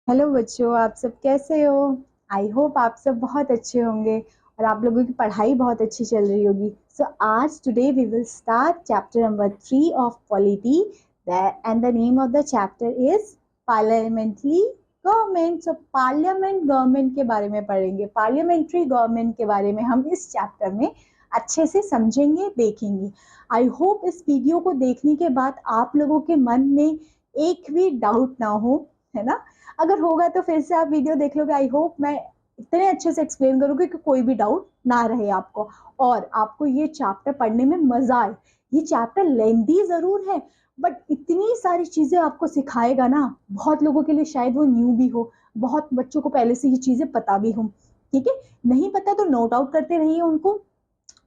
Hello बच्चों, आप सब कैसे हो। आई होप आप सब बहुत अच्छे होंगे और आप लोगों की पढ़ाई बहुत अच्छी चल रही होगी। सो आज today we will start chapter number 3 of polity and the name of the chapter is parliamentary government. So parliament government के बारे में पढ़ेंगे। पार्लियामेंट्री गवर्नमेंट के बारे में हम इस चैप्टर में अच्छे से समझेंगे, देखेंगे। आई होप इस वीडियो को देखने के बाद आप लोगों के मन में एक भी डाउट ना हो, है ना। अगर होगा तो फिर से आप वीडियो देख लोगे। आई होप मैं इतने अच्छे से एक्सप्लेन करूंगी कि कोई भी डाउट ना रहे आपको और आपको ये चैप्टर पढ़ने में मजा आए। ये चैप्टर लेंदी जरूर है बट इतनी सारी चीजें आपको सिखाएगा ना, बहुत लोगों के लिए शायद वो न्यू भी हो, बहुत बच्चों को पहले से ये चीजें पता भी हो। ठीक है, नहीं पता तो नोट आउट करते रहिए, उनको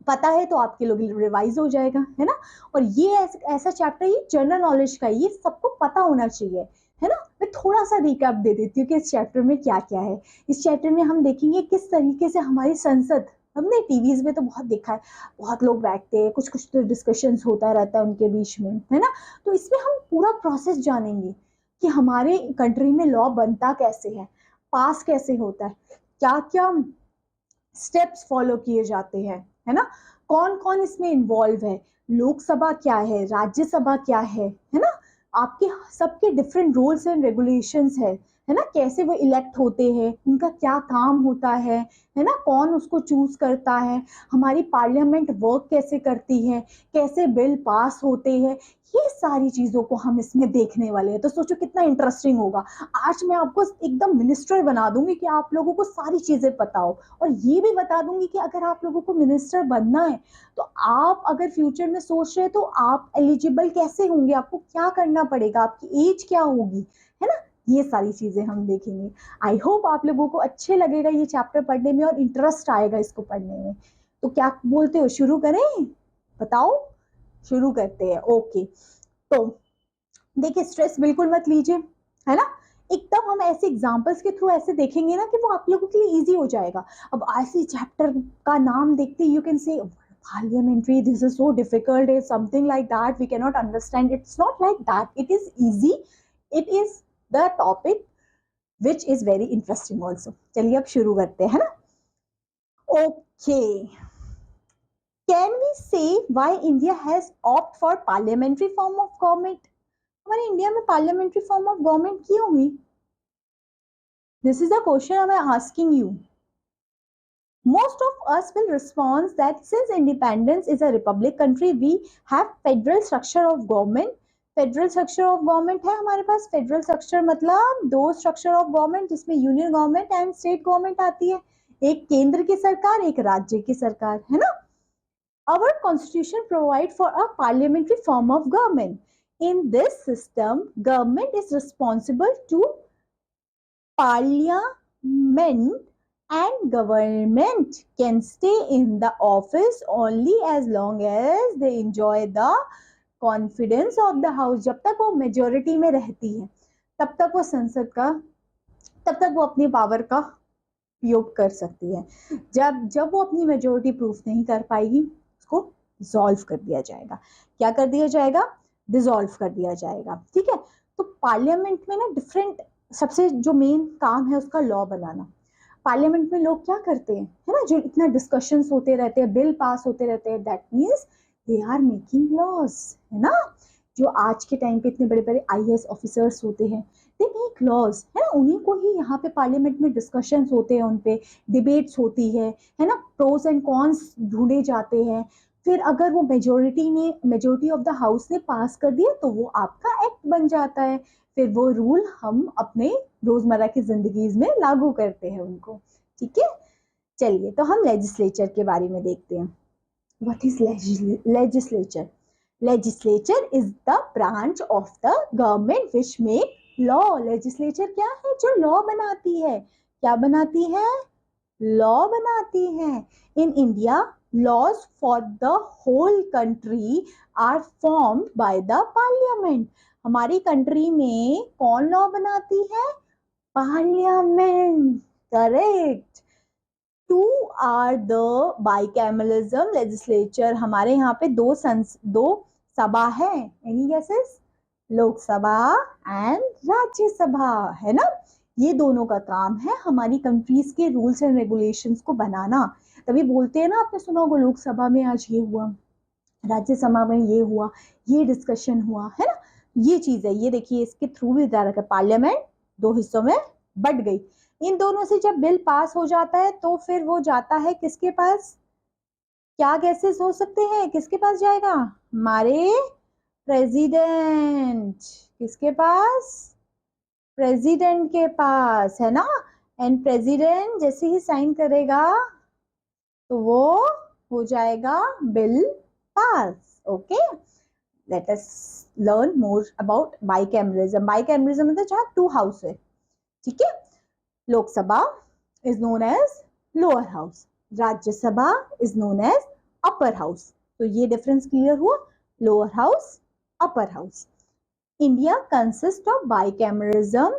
पता है तो आपके लोग रिवाइज हो जाएगा, है ना। और ये ऐसा चैप्टर, ये जनरल नॉलेज का है, ये सबको पता होना चाहिए, है ना। मैं थोड़ा सा रिकैप दे देती हूँ कि इस चैप्टर में क्या क्या है। इस चैप्टर में हम देखेंगे किस तरीके से हमारी संसद, हमने टीवीज में तो बहुत देखा है, बहुत लोग बैठते हैं, कुछ कुछ तो डिस्कशंस होता रहता है उनके बीच में, है ना। तो इसमें हम पूरा प्रोसेस जानेंगे कि हमारे कंट्री में लॉ बनता कैसे है, पास कैसे होता है, क्या क्या स्टेप्स फॉलो किए जाते हैं, है ना। कौन कौन इसमें इन्वॉल्व है, लोकसभा क्या है, राज्यसभा क्या है ना। आपके सबके डिफरेंट रूल्स एंड रेगुलेशंस है ना। कैसे वो इलेक्ट होते हैं, उनका क्या काम होता है ना। कौन उसको चूज करता है, हमारी पार्लियामेंट वर्क कैसे करती है, कैसे बिल पास होते हैं, ये सारी चीजों को हम इसमें देखने वाले हैं। तो सोचो कितना इंटरेस्टिंग होगा। आज मैं आपको एकदम मिनिस्टर बना दूंगी कि आप लोगों को सारी चीजें पता हो, और ये भी बता दूंगी कि अगर आप लोगों को मिनिस्टर बनना है तो आप अगर फ्यूचर में सोच रहे हैं तो आप एलिजिबल कैसे होंगे, आपको क्या करना पड़ेगा, आपकी एज क्या होगी, है ना। ये सारी चीजें हम देखेंगे। आई होप आप लोगों को अच्छे लगेगा ये चैप्टर पढ़ने में और इंटरेस्ट आएगा इसको पढ़ने में। तो क्या बोलते हो, शुरू करें, बताओ। शुरू करते हैं, ओके। तो देखिए, स्ट्रेस बिल्कुल मत लीजिए, है ना। एकदम हम ऐसे एग्जांपल्स के थ्रू ऐसे देखेंगे ना कि वो आप लोगों के लिए इजी हो जाएगा। अब ऐसे चैप्टर का नाम देखते you can say parliamentary, this is so difficult, is something like that, we cannot understand. It's not like that, it is easy. It is the topic which is very interesting also. चलिए अब शुरू करते हैं, है ना। Okay, can we say why India has opt for parliamentary form of government? हमारे India में parliamentary form of government क्यों हुई? This is the question I am asking you. Most of us will respond that since independence is a republic country, we have federal structure of government. Federal structure of government है हमारे पास। Federal structure मतलब दो structure of government जिसमें union government and state government आती है। एक केंद्र की सरकार, एक राज्य की सरकार, है ना। Our constitution provide for a parliamentary form of government. In this system, government is responsible to parliament and government can stay in the office only as long as they enjoy the confidence of the house। जब तक वो majority में रहती है तब तक वो संसद का, तब तक वो अपनी पावर का उपयोग कर सकती है। जब जब वो अपनी मेजोरिटी प्रूफ नहीं कर पाएगी उसको डिसॉल्व कर दिया जाएगा। क्या कर दिया जाएगा? डिसॉल्व कर दिया जाएगा, ठीक है। तो पार्लियामेंट में ना डिफरेंट, सबसे जो मेन काम है उसका लॉ बनाना। पार्लियामेंट में लोग क्या करते हैं, है ना, जो इतना डिस्कशंस होते रहते हैं, बिल पास होते रहते हैं, that means they are making laws, है ना। जो आज के टाइम पे इतने बड़े बड़े आईएएस ऑफिसर्स होते हैं, दे मेक लॉज, है ना। उन्हीं को ही यहाँ पे पार्लियामेंट में डिस्कशंस होते हैं, उनपे डिबेट्स होती है ना। प्रोस एंड कॉन्स ढूंढे जाते हैं। फिर अगर वो मेजोरिटी ऑफ द हाउस ने पास कर दिया तो वो आपका एक्ट बन जाता है। फिर वो रूल हम अपने रोजमर्रा की जिंदगी में लागू करते हैं उनको, ठीक है। चलिए तो हम लेजिस्लेचर के बारे में देखते हैं। What is legislature? Legislature is the branch of the government which make law. Legislature क्या है? जो law बनाती है। क्या बनाती है? law बनाती है। In India, laws for the whole country are formed by the parliament. हमारी कंट्री में कौन लॉ बनाती है? Parliament, correct. Two are the bicameralism legislature. हमारे यहाँ पे दो सभा है, any guesses? Lok Sabha and Rajya Sabha, है ना। ये दोनों का काम है हमारी कंट्रीज के रूल्स एंड रेगुलेशंस को बनाना। तभी बोलते हैं ना, आपने सुना होगा लोकसभा में आज ये हुआ, राज्यसभा में ये हुआ, ये डिस्कशन हुआ, है ना। ये चीज है, ये देखिए इसके थ्रू भी जा रखा है। पार्लियामेंट दो हिस्सों में बट गई। इन दोनों से जब बिल पास हो जाता है तो फिर वो जाता है किसके पास, क्या गैसेस हो सकते हैं, किसके पास जाएगा, हमारे प्रेसिडेंट। किसके पास, प्रेसिडेंट के पास, है ना। एंड प्रेसिडेंट जैसे ही साइन करेगा तो वो हो जाएगा बिल पास। Okay, let us learn more about bicameralism. Bicameralism मतलब जहाँ टू हाउस है, ठीक है। Lok Sabha is known as lower house, Rajya Sabha is known as upper house. तो ये डिफरेंस क्लियर हुआ, lower house, upper house. India consist of bicameralism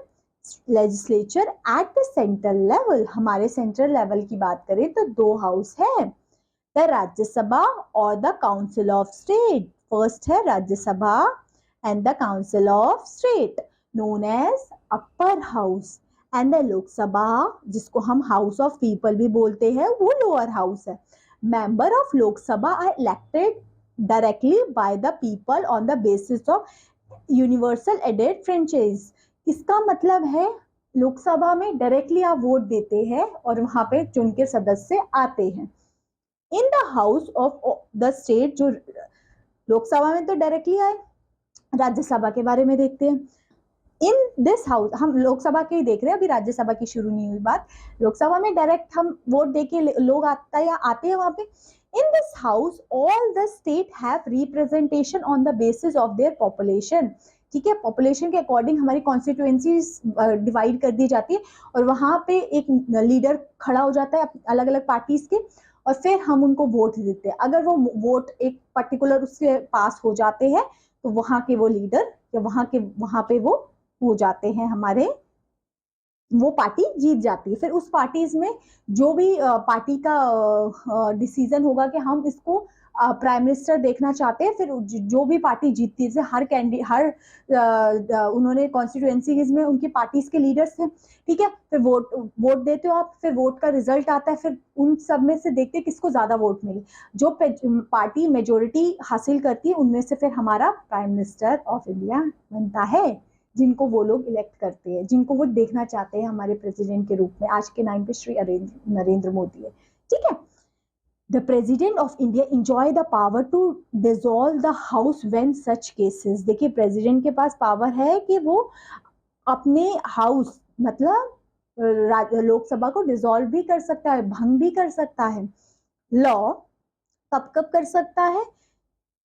legislature at the central level. हमारे central level की बात करें तो दो हाउस है, द राज्यसभा और the council of state. First है Rajya Sabha and the council of state known as upper house, and the Lok Sabha जिसको हम हाउस ऑफ पीपल भी बोलते हैं वो लोअर हाउस है। Member of Lok Sabha are elected directly by the people on the basis of universal aided franchise. इसका मतलब है लोकसभा में डायरेक्टली आप वोट देते हैं और वहां पे चुन के सदस्य आते हैं। In the house of the state, जो लोकसभा में तो डायरेक्टली आए, राज्यसभा के बारे में देखते हैं। इन दिस हाउस, हम लोकसभा के ही देख रहे हैं, अभी राज्यसभा की शुरू नहीं हुई बात। लोकसभा में डायरेक्ट हम वोट देके लोग आता या आते हैं वहां पे। In this house all the state have representation on the basis of their population. ठीक है, पॉपुलेशन के अकॉर्डिंग हमारी कॉन्स्टिट्यूएंसीज डिवाइड कर दी जाती है और वहां पे एक लीडर खड़ा हो जाता है अलग अलग पार्टीज के, और फिर हम उनको वोट देते हैं। अगर वो वोट एक पर्टिकुलर उससे पास हो जाते हैं तो वहां के वो लीडर या वहां पे वो हो जाते हैं हमारे, वो पार्टी जीत जाती है। फिर उस पार्टीज में जो भी पार्टी का डिसीजन होगा कि हम इसको प्राइम मिनिस्टर देखना चाहते हैं, फिर जो भी पार्टी जीतती है, हर उन्होंने कॉन्स्टिट्यूएंसीज में उनकी पार्टीज के लीडर्स हैं, ठीक है। फिर वोट देते हो आप, फिर वोट का रिजल्ट आता है, फिर उन सब में से देखते हैं किसको ज्यादा वोट मिले। जो पार्टी मेजोरिटी हासिल करती है उनमें से फिर हमारा प्राइम मिनिस्टर ऑफ इंडिया बनता है, जिनको वो लोग इलेक्ट करते हैं, जिनको वो देखना चाहते हैं हमारे प्रेसिडेंट के रूप में। आज के नाम पे श्री नरेंद्र मोदी है, ठीक है। The President of India enjoy the power to dissolve the House when such cases। देखिए प्रेसिडेंट के पास पावर है कि वो अपने हाउस मतलब लोकसभा को डिसॉल्व भी कर सकता है, भंग भी कर सकता है। लॉ कब कब कर सकता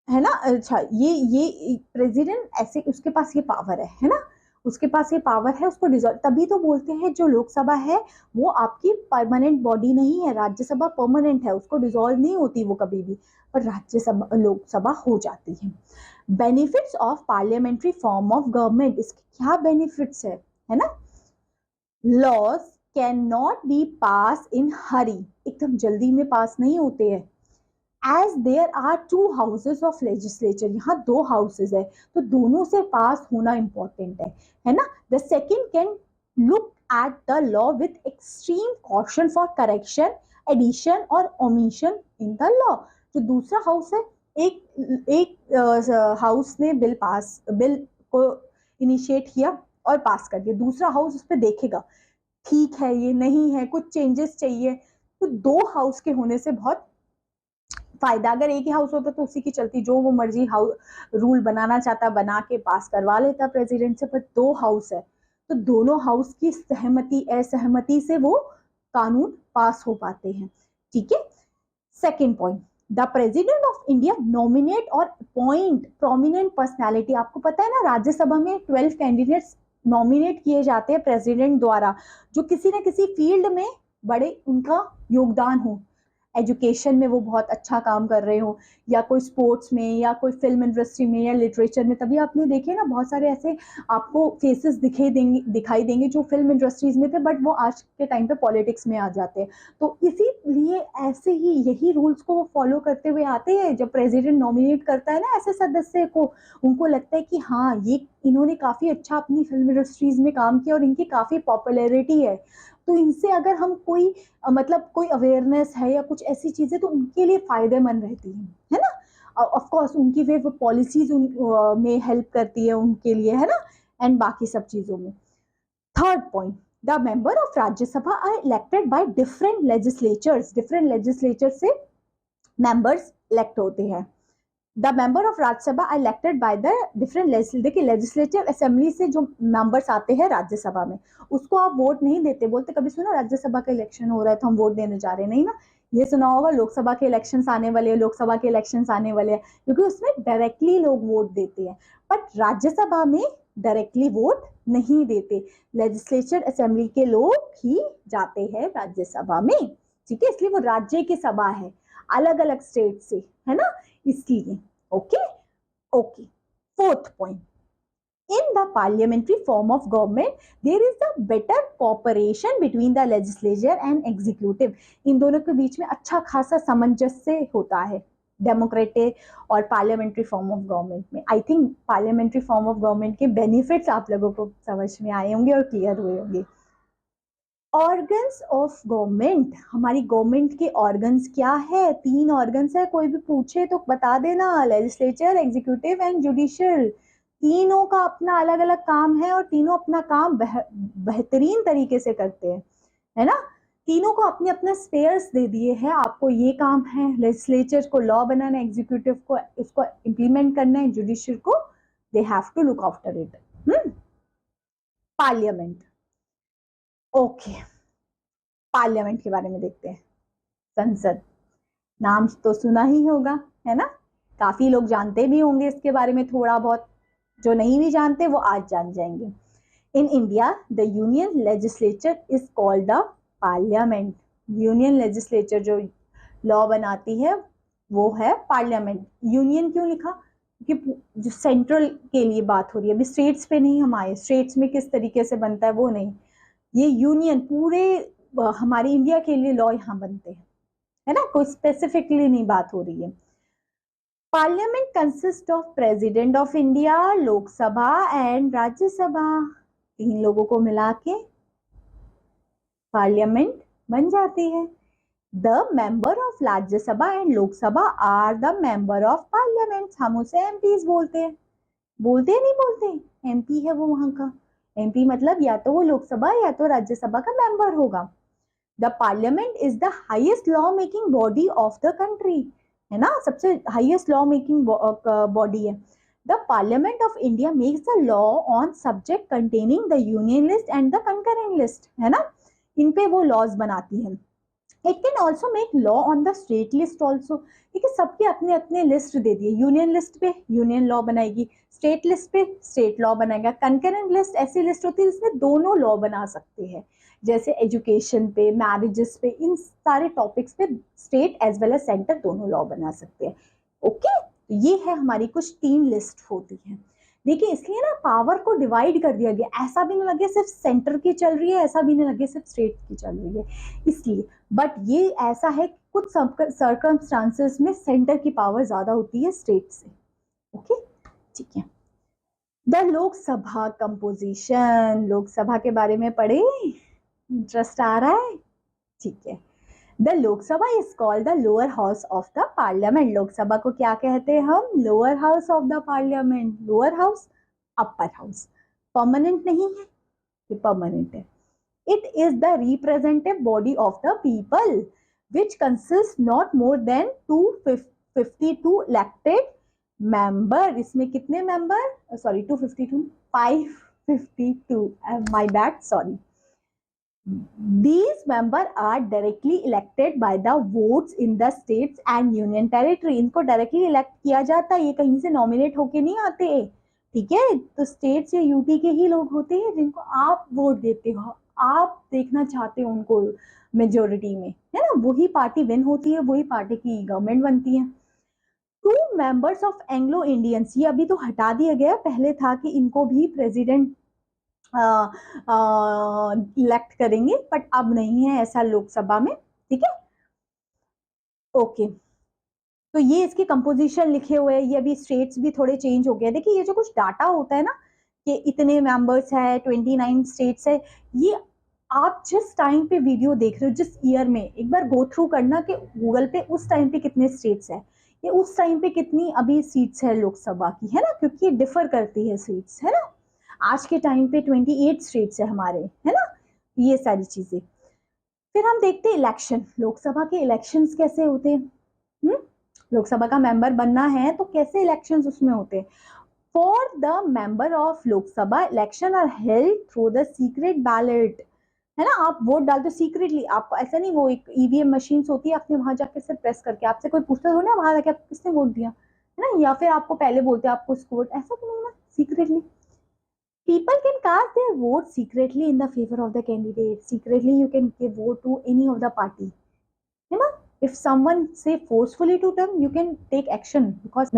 है ना। अच्छा, ये प्रेसिडेंट ऐसे उसके पास ये पावर है ना, उसके पास ये पावर है उसको डिसॉल्व। तभी तो बोलते हैं जो लोकसभा है वो आपकी परमानेंट बॉडी नहीं है, राज्यसभा परमानेंट है, उसको डिसॉल्व नहीं होती वो कभी भी, पर राज्यसभा लोकसभा हो जाती है। Benefits of parliamentary form of government, इसके क्या बेनिफिट्स है ना। Laws can not be pass in hurry, एकदम जल्दी में पास नहीं होते हैं। As there are two houses of legislature, यहाँ दो हाउसेज है तो दोनों से पास होना इंपॉर्टेंट है ना। The second can look at the law with extreme caution for correction, addition और ओमिशन इन द लॉ। जो दूसरा हाउस है, एक हाउस ने बिल को इनिशिएट किया और पास कर दिया, दूसरा हाउस उस पर देखेगा ठीक है ये नहीं है, कुछ चेंजेस चाहिए, तो दो हाउस के होने से बहुत फायदा। अगर एक ही हाउस होता तो उसी की चलती, जो वो मर्जी रूल बनाना चाहता बना के पास करवा लेता प्रेसिडेंट से, पर दो हाउस है तो दोनों हाउस की सहमति असहमति से वो कानून पास हो पाते हैं, ठीक है। Second point, the president of India nominate और अपॉइंट प्रोमिनेंट पर्सनैलिटी। आपको पता है ना राज्यसभा में 12 कैंडिडेट्स नॉमिनेट किए जाते हैं प्रेसिडेंट द्वारा, जो किसी न किसी फील्ड में बड़े उनका योगदान हो। एजुकेशन में वो बहुत अच्छा काम कर रहे हो, या कोई स्पोर्ट्स में, या कोई फिल्म इंडस्ट्री में, या लिटरेचर में। तभी आपने देखे ना बहुत सारे ऐसे आपको फेसेस दिखाई देंगे जो फिल्म इंडस्ट्रीज में थे, बट वो आज के टाइम पे पॉलिटिक्स में आ जाते हैं। तो इसीलिए ऐसे ही यही रूल्स को वो फॉलो करते हुए आते हैं। जब प्रेसिडेंट नॉमिनेट करता है ना ऐसे सदस्य को, उनको लगता है कि हाँ ये इन्होंने काफी अच्छा अपनी फिल्म इंडस्ट्रीज में काम किया और इनकी काफी पॉपुलैरिटी है, तो इनसे अगर हम कोई मतलब कोई अवेयरनेस है या कुछ ऐसी चीजें, तो उनके लिए फायदेमंद रहती है ना। ऑफ कोर्स उनकी वे पॉलिसीज में हेल्प करती है उनके लिए, है ना, एंड बाकी सब चीजों में। Third point, the member of Rajya Sabha are elected by different legislatures. Different legislature से मेंबर्स इलेक्ट होते हैं। The member of Rajya Sabha are elected by the different, देखिए लेजिस्लेटिव असेंबली से जो मेंबर्स आते हैं राज्यसभा में, उसको आप वोट नहीं देते। बोलते कभी सुना राज्यसभा का इलेक्शन हो रहा है तो हम वोट देने जा रहे हैं, नहीं ना। ये सुना होगा लोकसभा के इलेक्शंस आने वाले हैं, लोकसभा के इलेक्शंस आने वाले हैं, क्योंकि उसमें डायरेक्टली लोग वोट देते हैं। बट राज्यसभा में डायरेक्टली वोट नहीं देते, लेजिस्लेचर असेंबली के लोग ही जाते हैं राज्यसभा में, ठीक है। इसलिए वो राज्य की सभा है, अलग अलग स्टेट से, है ना, इसलिए। Okay okay. Fourth point, in the parliamentary form of government there is a better cooperation between the legislature and executive। इन दोनों के बीच में अच्छा खासा सामंजस्य होता है डेमोक्रेटिक और पार्लियामेंट्री फॉर्म ऑफ गवर्नमेंट में। I think parliamentary form of government के बेनिफिट्स आप लोगों को समझ में आए होंगे और क्लियर हुए होंगे। ऑर्गन्स ऑफ गवर्नमेंट, हमारी गवर्नमेंट के ऑर्गन्स क्या है? 3 ऑर्गन्स है, कोई भी पूछे तो बता देना, लेजिस्लेचर, एग्जीक्यूटिव एंड जुडिशियल। तीनों का अपना अलग अलग काम है और तीनों अपना काम बेहतरीन तरीके से करते हैं, है ना। तीनों को अपने अपने स्पेयर्स दे दिए हैं, आपको ये काम है, लेजिस्लेचर को लॉ बनाना, एग्जीक्यूटिव को इसको इम्प्लीमेंट करना है, जुडिशियल को they have to look after it. Parliament, okay, parliament के बारे में देखते हैं। संसद, नाम तो सुना ही होगा, है ना, काफी लोग जानते भी होंगे इसके बारे में थोड़ा बहुत, जो नहीं भी जानते वो आज जान जाएंगे। In India the union legislature is called the parliament. Union legislature जो लॉ बनाती है वो है पार्लियामेंट। यूनियन क्यों लिखा? क्योंकि जो सेंट्रल के लिए बात हो रही है, अभी स्टेट्स पे नहीं हम आए, स्टेट्स में किस तरीके से बनता है वो नहीं, ये यूनियन पूरे हमारी इंडिया के लिए लॉ यहाँ बनते हैं, है ना, कोई स्पेसिफिकली नहीं बात हो रही है। Parliament consist of president of India, Lok Sabha and Rajya Sabha. 3 लोगों को मिला के पार्लियामेंट बन जाती है। The member of Rajya Sabha and Lok Sabha are the member of parliament. हम उसे एमपीज बोलते हैं, बोलते हैं नहीं बोलते, एमपी है वो वहां का। एमपी मतलब या तो वो लोकसभा या तो राज्यसभा का मेंबर होगा। The parliament is the highest law making body of the country, है ना, सबसे हाईएस्ट लॉ मेकिंग बॉडी है। The parliament of India makes the law on subject containing the union list and the concurrent list, है ना, इन पे वो laws बनाती है। It can also make law on the state list also, ठीक है, सबके अपने अपने लिस्ट दे दिए। यूनियन लिस्ट पे यूनियन लॉ बनाएगी, स्टेट लिस्ट पे स्टेट लॉ बनाएगा, कंकरेंट लिस्ट ऐसी लिस्ट होती है जिसमें दोनों लॉ बना सकते हैं, जैसे एजुकेशन पे, मैरिजेस पे, इन सारे टॉपिक्स पे state as well as centre दोनों लॉ बना सकते हैं। ओके, तो ये है हमारी कुछ 3 लिस्ट होती है। देखिए इसलिए ना पावर को डिवाइड कर दिया गया, ऐसा भी नहीं लगे सिर्फ सेंटर की चल रही है, ऐसा भी नहीं लगे सिर्फ स्टेट की चल रही है, इसलिए। बट ये ऐसा है कि कुछ सर्कमस्टांसेस में सेंटर की पावर ज्यादा होती है स्टेट से। ओके, ठीक है। द लोकसभा कंपोजिशन, लोकसभा के बारे में पढ़े, इंटरेस्ट आ रहा है, ठीक है। The Lok Sabha is called the lower house of the parliament. Lok Sabha को क्या कहते हैं हम? Lower house of the parliament. Lower house, upper house, permanent नहीं है, ये परमानेंट है। It is the representative body of the people which consist not more than 252 elected member. इसमें कितने member? Sorry 252, 552, my bad, sorry. These members are directly elected by the votes in the states and union territory। इनको directly elect किया जाता है, ये कहीं से nominate होके नहीं आते, ठीक है। तो स्टेट्स या यूटी के ही लोग होते हैं जिनको आप वोट देते हो, आप देखना चाहते हो उनको मेजोरिटी में, है ना, वही पार्टी विन होती है, वही पार्टी की गवर्नमेंट बनती है। 2 मेंबर्स ऑफ एंग्लो इंडियंस, ये अभी तो हटा दिया गया, पहले था कि इनको भी प्रेसिडेंट इलेक्ट करेंगे, बट अब नहीं है ऐसा लोकसभा में, ठीक है। ओके, तो ये इसकी कंपोजिशन लिखे हुए हैं, ये अभी स्टेट्स भी थोड़े चेंज हो गए। देखिए ये जो कुछ डाटा होता है ना कि इतने मेंबर्स है, 29 स्टेट्स है, ये आप जिस टाइम पे वीडियो देख रहे हो, जिस ईयर में, एक बार गो थ्रू करना कि गूगल पे उस टाइम पे कितने स्टेट्स है, ये उस टाइम पे कितनी अभी सीट्स है लोकसभा की, है ना, क्योंकि ये डिफर करती है सीट्स, है ना। आज के टाइम पे 28 स्टेट्स है हमारे, है ना, ये सारी चीजें। फिर हम देखते हैं इलेक्शन, लोकसभा के इलेक्शंस कैसे होते हैं। लोकसभा का मेंबर बनना है तो कैसे इलेक्शंस उसमें होते हैं। For the member of Lok Sabha election are held through the secret ballot, है ना, आप वोट डालते हो सीक्रेटली, आपको ऐसा नहीं, वो एक ईवीएम मशीन होती है, आपने वहां जाके सिर्फ प्रेस करके, आपसे कोई पूछता हो ना वहां जाके आपको किसने वोट दिया, है ना, या फिर आपको पहले बोलते हैं आपको उसको वोट, ऐसा तो नहीं ना, secretly. People can cast their vote secretly in the favor of the candidate. Secretly, you can give vote to any of the party. You know, if someone say forcefully to them, you can take action because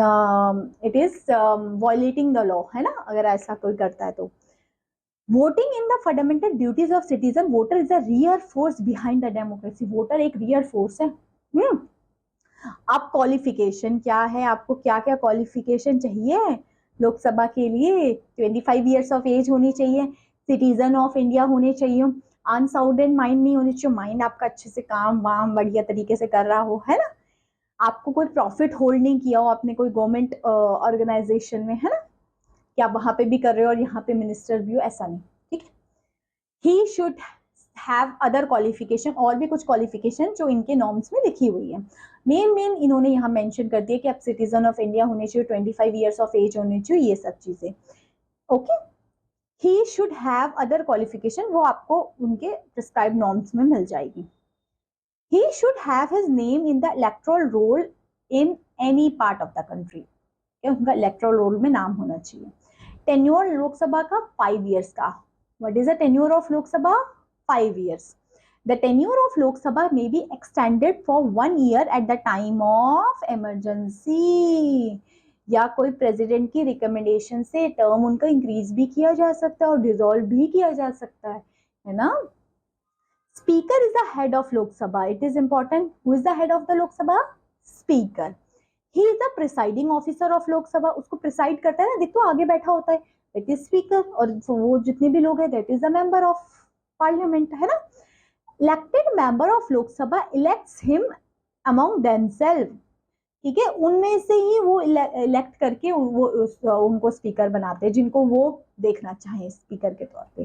it is violating the law. है ना, अगर ऐसा कोई करता है तो। Voting in the fundamental duties of citizen, voter is a real force behind the democracy. Voter एक real force है. अब क्वालिफिकेशन क्या है, आपको क्या क्या क्वालिफिकेशन चाहिए लोकसभा के लिए। 25 ईयर्स ऑफ एज होनी चाहिए, सिटीजन ऑफ इंडिया होने चाहिए, अनसाउंडेड माइंड नहीं होनी चाहिए, माइंड आपका अच्छे से काम वाम बढ़िया तरीके से कर रहा हो, है ना, आपको कोई प्रॉफिट होल्ड नहीं किया हो आपने कोई गवर्नमेंट ऑर्गेनाइजेशन में, है ना, कि आप वहां पे भी कर रहे हो और यहाँ पे मिनिस्टर भी हो, ऐसा नहीं, ठीक है। ही शुड हैव अदर क्वालिफिकेशन, और भी कुछ क्वालिफिकेशन जो इनके नॉर्म्स में लिखी हुई है। मेन इन्होंने यहाँ मेंशन कर दिया कि आप सिटीजन ऑफ इंडिया होने चाहिए, 25 ईयर्स ऑफ एज होने चाहिए, ये सब चीजें। Okay, he should have other qualification, वो आपको उनके प्रिस्क्राइब नॉर्म्स में मिल जाएगी। He should have his name in the electoral roll in any part of the country, उनका इलेक्टोरल रोल में नाम होना चाहिए। टेन्योर लोकसभा का 5 ईयर्स का। What is the tenure of Lok Sabha? 5 years. The tenure of Lok Sabha may be extended for 1 year at the time of emergency. या कोई president की रिकमेंडेशन से टर्म उनका इंक्रीज भी किया जा सकता है और डिसॉल्व भी किया जा सकता है ना। Speaker is the head of Lok Sabha, it is important, who is the head of the Lok Sabha? Speaker. He is the presiding officer of Lok Sabha, उसको प्रिसाइड करता है ना, देखो आगे बैठा होता है, दैट इज स्पीकर, और वो जितने भी लोग हैं that is the member of parliament, है ना। Elected member of Lok Sabha elects him among themselves, ठीक है, उनमें से ही वो इलेक्ट करके वो उनको स्पीकर बनाते हैं जिनको वो देखना चाहे स्पीकर के तौर पे।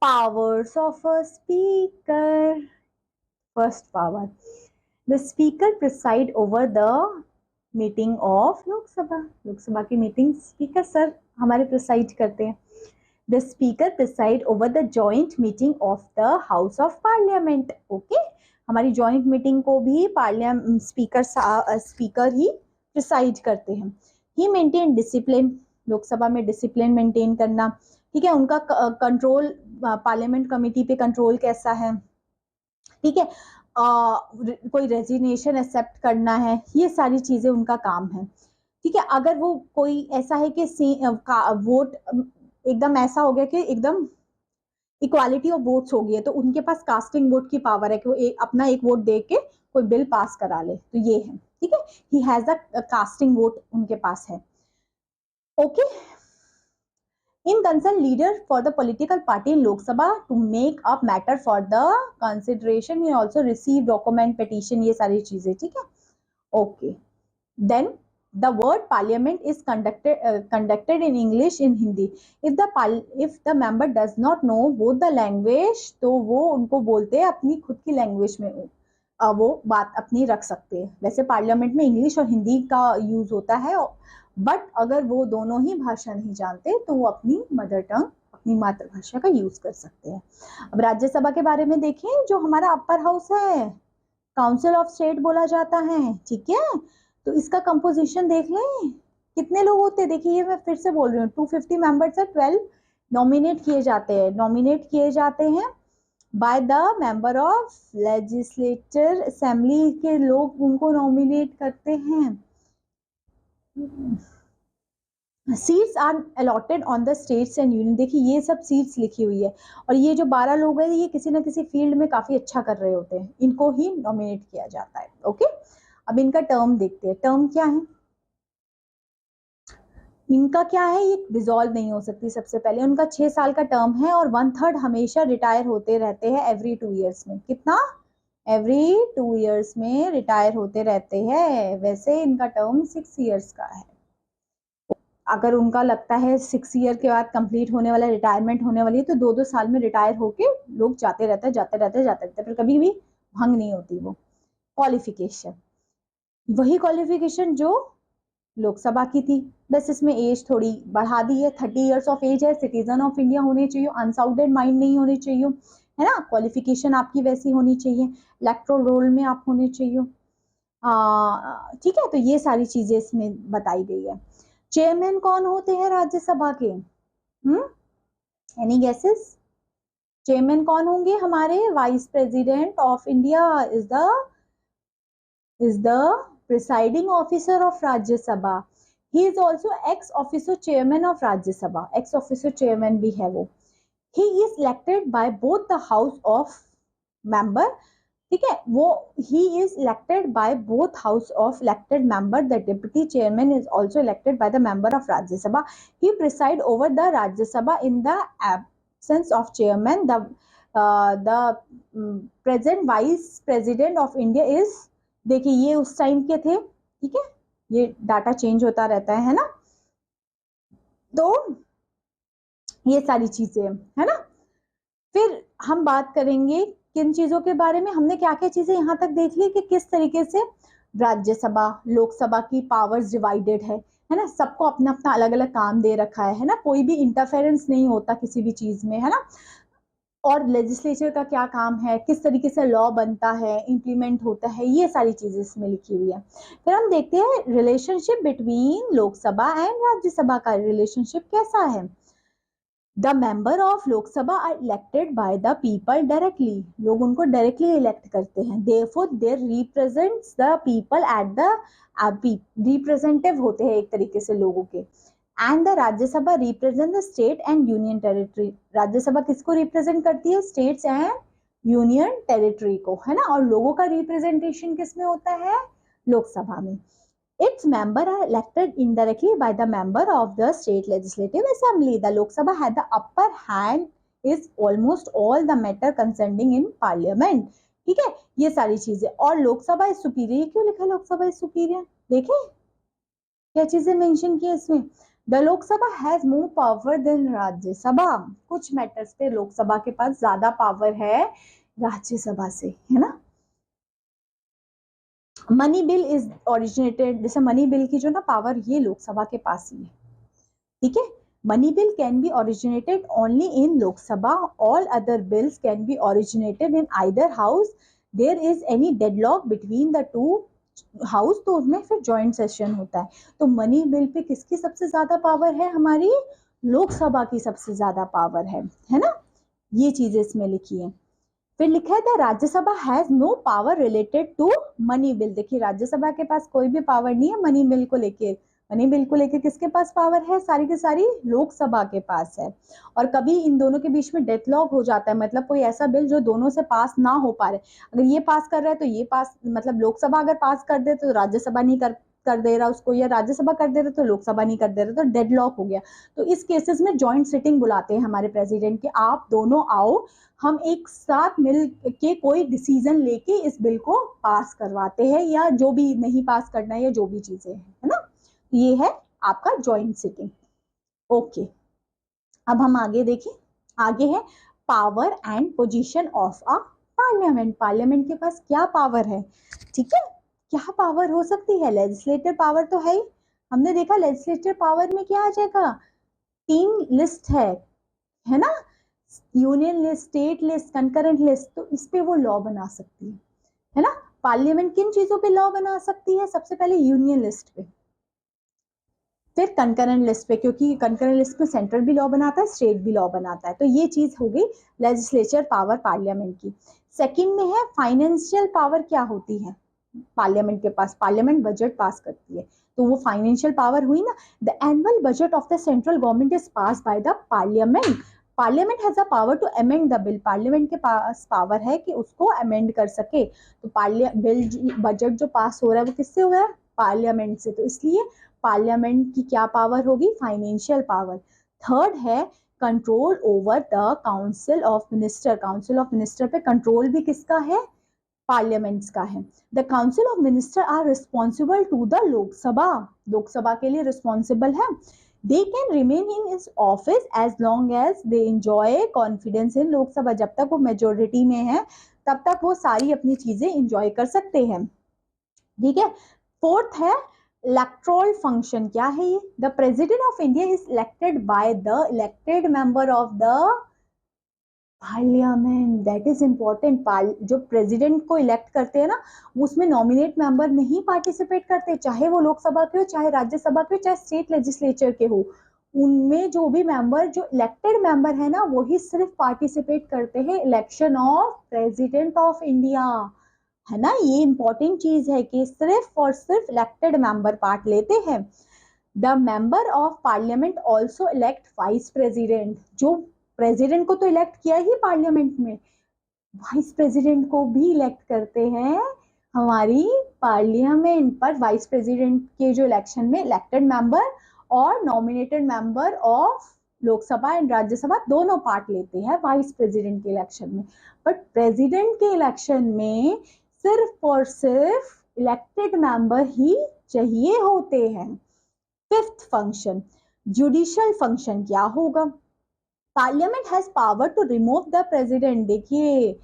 Powers of a speaker, first power, the speaker preside over the meeting of Lok Sabha, Lok Sabha की मीटिंग स्पीकर सर हमारे प्रिसाइड करते हैं। The speaker preside over the joint meeting of the House of Parliament. Okay, हमारी joint meeting को भी speaker ही preside करते हैं। He maintain discipline, Lok Sabha में डिसिप्लिन मेंटेन करना, ठीक है, उनका कंट्रोल पार्लियामेंट कमेटी पे कंट्रोल कैसा है, ठीक है, कोई रेजिग्नेशन एक्सेप्ट करना है, ये सारी चीजें उनका काम है, ठीक है। अगर वो कोई ऐसा है कि वोट एकदम ऐसा हो गया कि एकदम इक्वालिटी ऑफ वोट्स हो गई है, तो उनके पास कास्टिंग वोट की पावर है कि वो अपना एक वोट दे के कोई बिल पास करा ले, तो ये है, ठीक है, he has the casting vote उनके पास है। Okay, in concern leader for the political party in Lok Sabha to make up matter for the consideration, he also receive document petition, ये सारी चीजें, ठीक है। Okay, then the word parliament is conducted in English in Hindi. If the member does not know both the language, तो वो उनको बोलते हैं अपनी खुद की लैंग्वेज में वो बात अपनी रख सकते हैं। वैसे पार्लियामेंट में इंग्लिश और हिंदी का यूज होता है, बट अगर वो दोनों ही भाषा नहीं जानते तो वो अपनी मदर टंग, अपनी मातृभाषा का यूज कर सकते हैं। अब राज्यसभा के बारे में देखें, जो हमारा अपर हाउस है, काउंसिल ऑफ स्टेट बोला जाता है, ठीक है, तो इसका कंपोजिशन देख लें कितने लोग होते हैं। देखिए मैं फिर से बोल रही हूँ, 250 मेंबर्स है, 12 नॉमिनेट किए जाते हैं, by the member of legislator assembly के लोग उनको नॉमिनेट करते हैं। Seats are allotted on the states and union. देखिए ये सब सीट्स लिखी हुई है और ये जो 12 लोग हैं ये किसी ना किसी फील्ड में काफी अच्छा कर रहे होते हैं, इनको ही नॉमिनेट किया जाता है। ओके, अब इनका टर्म देखते हैं। टर्म क्या है इनका, क्या है, ये डिसॉल्व नहीं हो सकती। सबसे पहले उनका 6 साल का टर्म है और 1/3 हमेशा रिटायर होते रहते हैं एवरी 2 ईयर्स में। कितना? एवरी 2 ईयर्स में रिटायर होते रहते हैं। वैसे इनका टर्म 6 ईयर्स का है। अगर उनका लगता है 6 ईयर के बाद कंप्लीट होने वाला, रिटायरमेंट होने वाली है, तो 2-2 साल में रिटायर होके लोग जाते रहते हैं, जाते रहते हैं, जाते रहते हैं, फिर कभी भी भंग नहीं होती वो। क्वालिफिकेशन, वही क्वालिफिकेशन जो लोकसभा की थी, बस इसमें एज थोड़ी बढ़ा दी है। 30 ईयर्स ऑफ एज है, सिटीजन ऑफ इंडिया होने चाहिए, अनसाउंडेड माइंड नहीं होने चाहिए, है ना। क्वालिफिकेशन आपकी वैसी होनी चाहिए, इलेक्टोरल रोल में आप होने चाहिए। ठीक है, तो ये सारी चीजें इसमें बताई गई है। चेयरमैन कौन होते हैं राज्यसभा के? Any guesses? चेयरमैन कौन होंगे हमारे? Vice president of India is the presiding officer of Rajya Sabha. He is also ex officio chairman of Rajya Sabha. Ex officio chairman भी है वो। He is elected by both the house of member, ठीक है, वो he is elected by both house of elected member. The deputy chairman is also elected by the member of Rajya Sabha. He preside over the Rajya Sabha in the absence of chairman. The present vice president of India is, देखिए ये उस time के थे, ठीक है, ये data change होता रहता है ना, तो ये सारी चीजें है ना। फिर हम बात करेंगे किन चीजों के बारे में। हमने क्या क्या चीजें यहाँ तक देख ली कि किस तरीके से राज्यसभा लोकसभा की पावर्स डिवाइडेड है ना, सबको अपना अपना अलग अलग काम दे रखा है ना, कोई भी इंटरफेरेंस नहीं होता किसी भी चीज में, है ना। और लेजिस्लेचर का क्या काम है, किस तरीके से लॉ बनता है, इम्प्लीमेंट होता है, ये सारी चीजें इसमें लिखी हुई है। फिर हम देखते हैं relationship between Lok Sabha and Rajya Sabha का रिलेशनशिप कैसा है। The member of Lok Sabha are elected by the people directly, लोग उनको डायरेक्टली इलेक्ट करते हैं। Therefore they represents the people at the representative होते हैं एक तरीके से लोगों के। And the Rajya Sabha represent the state and union territory, Rajya Sabha किसको रिप्रेजेंट करती है? स्टेट्स एंड यूनियन टेरिटरी को, है ना। और लोगों का रिप्रेजेंटेशन किसमें होता है? लोकसभा में। Its members are elected indirectly by the member of the state legislative assembly. The Lok Sabha had the upper hand is almost all the matter concerning in parliament. ठीक है, ये सारी चीजें। और लोकसभा इज सुपीरियर, क्यों लिखा लोकसभा इज सुपीरियर? देखें क्या चीजें मेंशन की है इसमें। The Lok Sabha has more power than Rajya Sabha, कुछ मैटर्स पे लोकसभा के पास ज्यादा पावर है राज्यसभा से, है ना। मनी बिल इज ओरिजिनेटेड, जैसे मनी बिल की जो ना पावर ये लोकसभा के पास ही है, ठीक है। Money bill can be originated only in Lok Sabha, all other bills can be originated in either house. There is any deadlock between the two house, तो उसमें फिर जॉइंट सेशन होता है। तो मनी बिल पे किसकी सबसे ज्यादा पावर है? हमारी लोकसभा की सबसे ज्यादा पावर है ना। ये चीजें इसमें लिखी है। फिर लिखा है the Rajya Sabha has no power related to money bill. देखिए राज्यसभा के पास कोई भी पावर नहीं है मनी बिल को लेके। मनी बिल को लेके किसके पास पावर है? सारी की सारी लोकसभा के पास है। और कभी इन दोनों के बीच में डेडलॉक हो जाता है, मतलब कोई ऐसा बिल जो दोनों से पास ना हो पा रहे, अगर ये पास कर रहा है तो ये पास, मतलब लोकसभा अगर पास कर दे तो राज्यसभा नहीं कर दे रहा उसको, या राज्यसभा कर दे रहा तो लोकसभा नहीं कर दे रहा, तो डेडलॉक हो गया। तो इस केसेस में जॉइंट सिटिंग बुलाते हैं हमारे प्रेसिडेंट के, आप दोनों आओ, हम एक साथ मिल के कोई डिसीजन लेके इस बिल को पास करवाते हैं, या जो भी नहीं पास करना है या जो भी चीजें है ना, ये है आपका जॉइंट सिटिंग। ओके, अब हम आगे देखें। आगे है power and position of a parliament. Parliament के पास क्या पावर है? ठीक है, क्या पावर हो सकती है? लेजिस्लेटिव पावर तो है ही, हमने देखा लेजिस्लेटिव पावर में क्या आ जाएगा, 3 लिस्ट है ना, union list, state list, concurrent list, तो इस पे वो लॉ बना सकती है ना। पार्लियामेंट किन चीजों पे लॉ बना सकती है? सबसे पहले यूनियन लिस्ट पे, फिर कंकरेंट लिस्ट पे, क्योंकि कंकरेंट लिस्ट में सेंट्रल भी लॉ बनाता है, स्टेट भी लॉ बनाता है। तो ये चीज हो गई लेजिस्लेचर पावर पार्लियामेंट की। सेकंड में है फाइनेंशियल पावर। क्या होती है पार्लियामेंट के पास? पार्लियामेंट बजट पास करती है, तो वो फाइनेंशियल पावर हुई ना। The annual budget of the central government is pass by the parliament. Parliament has a power to amend the bill. Parliament के पास पावर है कि उसको अमेंड कर सके। तो बिल बजट जो पास हो रहा है वो किससे हो रहा है? पार्लियामेंट से। तो इसलिए पार्लियामेंट की क्या पावर होगी? Financial power. थर्ड है control over the council of minister. Council of minister पे कंट्रोल भी किसका है? पार्लियामेंट्स का है। The council of minister are responsible to the Lok Sabha. Lok Sabha के लिए रिस्पॉन्सिबल है। They can remain in is office as long as they enjoy confidence in Lok Sabha. जब तक वो मेजोरिटी में है तब तक वो सारी अपनी चीजें इंजॉय कर सकते हैं, ठीक है। फोर्थ है इलेक्टोरल फंक्शन। क्या है ये? The president of India is elected by the elected member of the parliament. That is important. जो प्रेसिडेंट को इलेक्ट करते हैं ना, उसमें नॉमिनेट मेंबर नहीं पार्टिसिपेट करते, चाहे वो लोकसभा के हो, चाहे राज्यसभा के हो, चाहे स्टेट लेजिस्लेचर के हो। उनमें जो भी मेंबर, जो इलेक्टेड मेंबर है ना, वही सिर्फ पार्टिसिपेट करते हैं election of president of India, है ना। ये इंपॉर्टेंट चीज है कि सिर्फ और सिर्फ इलेक्टेड मेंबर पार्ट लेते हैं। The member of parliament also elect vice president. जो प्रेसिडेंट को तो इलेक्ट किया ही पार्लियामेंट में, वाइस प्रेसिडेंट को भी इलेक्ट करते हैं हमारी पार्लियामेंट। पर वाइस प्रेसिडेंट के जो इलेक्शन में इलेक्टेड मेंबर और nominated member of Lok Sabha and Rajya Sabha दोनों पार्ट लेते हैं वाइस प्रेसिडेंट के इलेक्शन में। बट प्रेसिडेंट के इलेक्शन में सिर्फ और सिर्फ इलेक्टेड मेंबर ही चाहिए होते हैं। Fifth function, judicial function. क्या होगा? Parliament has power to remove the president. देखिए,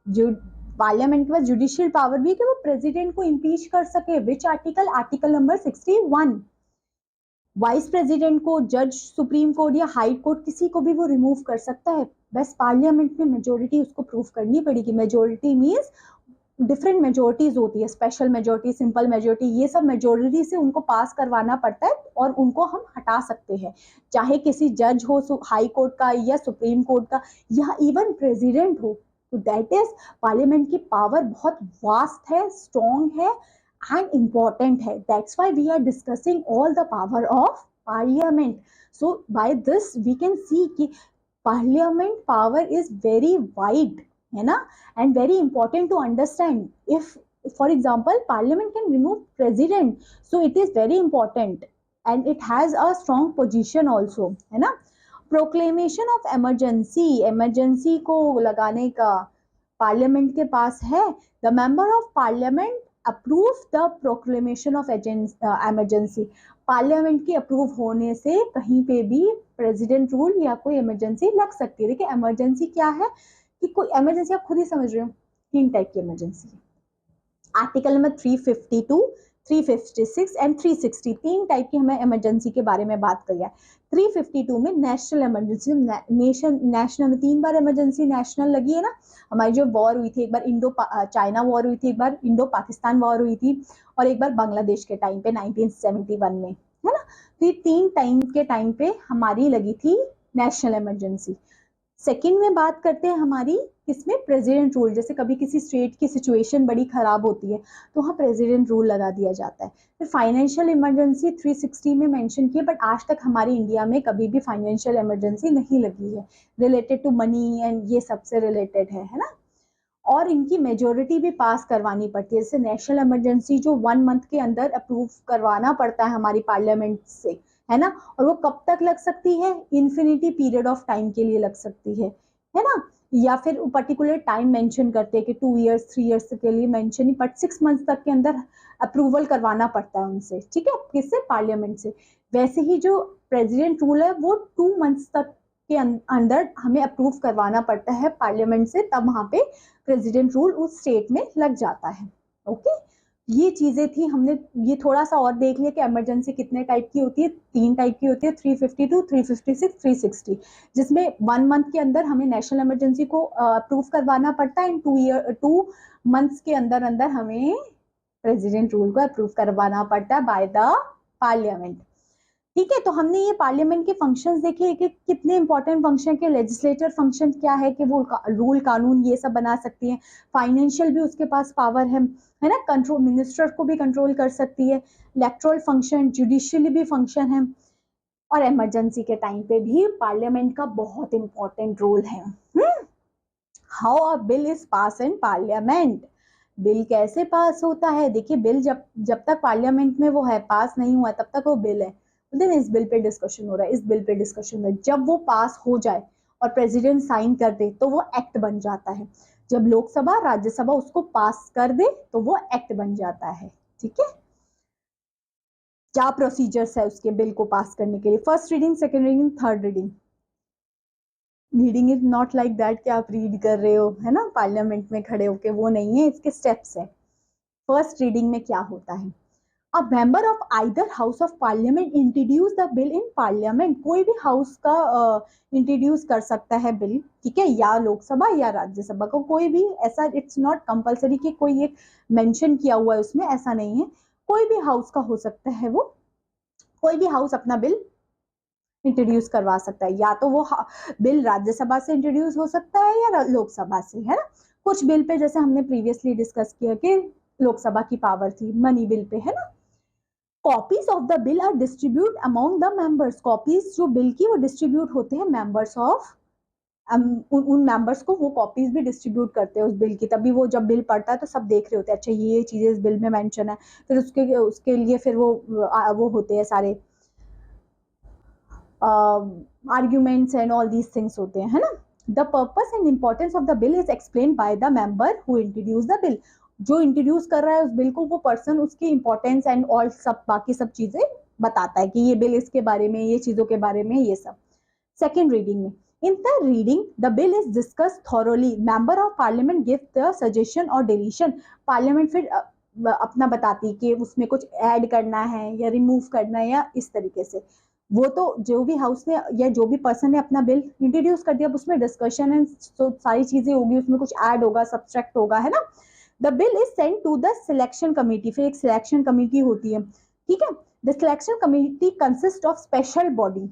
जो पार्लियामेंट के पास जुडिशियल पावर भी है कि वो प्रेसिडेंट को इम्पीच कर सके। Which article? Article number 61। Vice president को जज सुप्रीम कोर्ट या हाई कोर्ट किसी को भी वो रिमूव कर सकता है, बस पार्लियामेंट में मेजोरिटी उसको प्रूव करनी पड़ेगी। मेजोरिटी मीन्स डिफरेंट मेजोरिटीज होती है, स्पेशल मेजोरिटी, सिंपल मेजोरिटी, ये सब मेजोरिटी से उनको पास करवाना पड़ता है और उनको हम हटा सकते हैं। चाहे किसी जज हो हाई कोर्ट का या सुप्रीम कोर्ट का, या इवन प्रेसिडेंट हो। तो दैट इज पार्लियामेंट की पावर बहुत वास्ट है, स्ट्रॉन्ग है and important hai. That's why we are discussing all the power of parliament. So by this we can see ki parliament power is very wide, hai na, and very important to understand. If for example parliament can remove president, so it is very important and it has a strong position also, hai na. Proclamation of emergency, emergency को लगाने का parliament के पास है। The member of parliament approve the proclamation of emergency. Parliament की approve होने से कहीं पे भी प्रेसिडेंट रूल या कोई इमरजेंसी लग सकती है। देखिए इमरजेंसी क्या है कि कोई इमरजेंसी, आप खुद ही समझ रहे हो, 3 टाइप की इमरजेंसी है। आर्टिकल नंबर 352, 356 एंड 360, 3 टाइप की हमें इमरजेंसी के बारे में बात करी है। 352 में नेशनल इमरजेंसी, नेशनल में 3 बार इमरजेंसी नेशनल लगी है ना। हमारी जो वॉर हुई थी, एक बार इंडो चाइना वॉर हुई थी, एक बार इंडो पाकिस्तान वॉर हुई थी, और एक बार बांग्लादेश के टाइम पे 1971 में, है ना। तो ये 3 टाइम के टाइम पे हमारी लगी थी नेशनल इमरजेंसी। सेकंड में बात करते हैं हमारी किसमें? President rule. जैसे कभी किसी स्टेट की सिचुएशन बड़ी खराब होती है तो वहाँ प्रेसिडेंट रूल लगा दिया जाता है। फिर फाइनेंशियल इमरजेंसी 360 में मेंशन की है, बट आज तक हमारी इंडिया में कभी भी फाइनेंशियल इमरजेंसी नहीं लगी है। रिलेटेड टू मनी एंड ये सबसे रिलेटेड है ना। और इनकी मेजोरिटी भी पास करवानी पड़ती है। जैसे नेशनल इमरजेंसी जो 1 मंथ के अंदर अप्रूव करवाना पड़ता है हमारी पार्लियामेंट से, है ना। और वो कब तक लग सकती है? इन्फिनिटी पीरियड ऑफ टाइम के लिए लग सकती है ना। या फिर पर्टिकुलर टाइम मेंशन करते हैं कि 2 इयर्स 3 इयर्स के लिए मेंशन नहीं, बट 6 मंथ्स तक के अंदर अप्रूवल करवाना पड़ता है उनसे, ठीक है, किससे? पार्लियामेंट से। वैसे ही जो प्रेसिडेंट रूल है वो 2 मंथ्स तक के अंदर हमें अप्रूव करवाना पड़ता है पार्लियामेंट से, तब वहां पे प्रेसिडेंट रूल उस स्टेट में लग जाता है। ओके, ये चीजें थी। हमने ये थोड़ा सा और देख लिया कि इमरजेंसी कितने टाइप की होती है। 3 टाइप की होती है, 352, 356, 360, जिसमें 1 मंथ के अंदर हमें नेशनल इमरजेंसी को अप्रूव करवाना पड़ता है, 2 मंथ्स के अंदर अंदर हमें प्रेसिडेंट रूल को अप्रूव करवाना पड़ता है बाय द पार्लियामेंट। ठीक है, तो हमने ये पार्लियामेंट के फंक्शंस देखे कि कितने इंपॉर्टेंट फंक्शन के, लेजिस्लेटर फंक्शन क्या है कि वो रूल कानून ये सब बना सकती है, फाइनेंशियल भी उसके पास पावर है ना, कंट्रोल मिनिस्टर को भी कंट्रोल कर सकती है, इलेक्टोरल फंक्शन, जुडिशियली भी फंक्शन है, और इमरजेंसी के टाइम पे भी पार्लियामेंट का बहुत इंपॉर्टेंट रोल है। How a bill is pass in parliament, bill कैसे पास होता है? देखिए, बिल जब जब तक पार्लियामेंट में वो है, पास नहीं हुआ, तब तक वो बिल है। देन इस बिल पे डिस्कशन हो रहा है, इस बिल पे डिस्कशन हो रहा है, जब वो पास हो जाए और प्रेसिडेंट साइन कर दे तो वो एक्ट बन जाता है। जब लोकसभा राज्यसभा उसको पास कर दे तो वो एक्ट बन जाता है। ठीक है, क्या प्रोसीजर्स है उसके बिल को पास करने के लिए? First reading, second reading, third reading. Reading is not like that कि आप रीड कर रहे हो, है ना, पार्लियामेंट में खड़े होके, वो नहीं है, इसके स्टेप्स है। फर्स्ट रीडिंग में क्या होता है? A member of either house of parliament introduce the bill in parliament, कोई भी हाउस का इंट्रोड्यूस कर सकता है बिल, ठीक है, या लोकसभा या राज्यसभा को, कोई भी ऐसा, इट्स नॉट कंपलसरी कि कोई एक मेंशन किया हुआ है उसमें, ऐसा नहीं है, कोई भी हाउस का हो सकता है वो, कोई भी हाउस अपना बिल इंट्रोड्यूस करवा सकता है, या तो वो बिल राज्यसभा से इंट्रोड्यूस हो सकता है या लोकसभा से, है ना। कुछ बिल पे जैसे हमने प्रीवियसली डिस्कस किया कि लोकसभा की पावर थी, मनी बिल पे, है ना। Copies of the bill are distribute among the members, copies जो बिल की वो डिस्ट्रीब्यूट होते हैं मेंबर्स ऑफ, उन मेंबर्स को वो कॉपीज भी डिस्ट्रीब्यूट करते हैं उस बिल की, तभी वो जब बिल पढ़ता है तो सब देख रहे होते हैं, अच्छा ये चीजें इस बिल में मेंशन है, फिर उसके उसके लिए फिर वो होते हैं सारे arguments and all these things होते हैं, है ना। The purpose and importance of the bill is explained by the member who introduced the bill, जो इंट्रोड्यूस कर रहा है उस बिल को, वो पर्सन उसकी इंपॉर्टेंस एंड ऑल सब बाकी सब चीजें बताता है कि ये बिल इसके बारे में, ये चीजों के बारे में, ये सब। सेकेंड रीडिंग में, in the reading the bill is discuss thoroughly, member of parliament give the suggestion और डिलीशन, पार्लियामेंट फिर अपना बताती कि उसमें कुछ ऐड करना है या रिमूव करना है या इस तरीके से, वो तो जो भी हाउस ने या जो भी पर्सन ने अपना बिल इंट्रोड्यूस कर दिया, उसमें डिस्कशन एंड तो सारी चीजें होगी, उसमें कुछ ऐड होगा, सब्सट्रैक्ट होगा, है ना। The bill is sent to the selection committee, फिर एक सिलेक्शन कमिटी होती है, ठीक है। The selection committee consist of special body,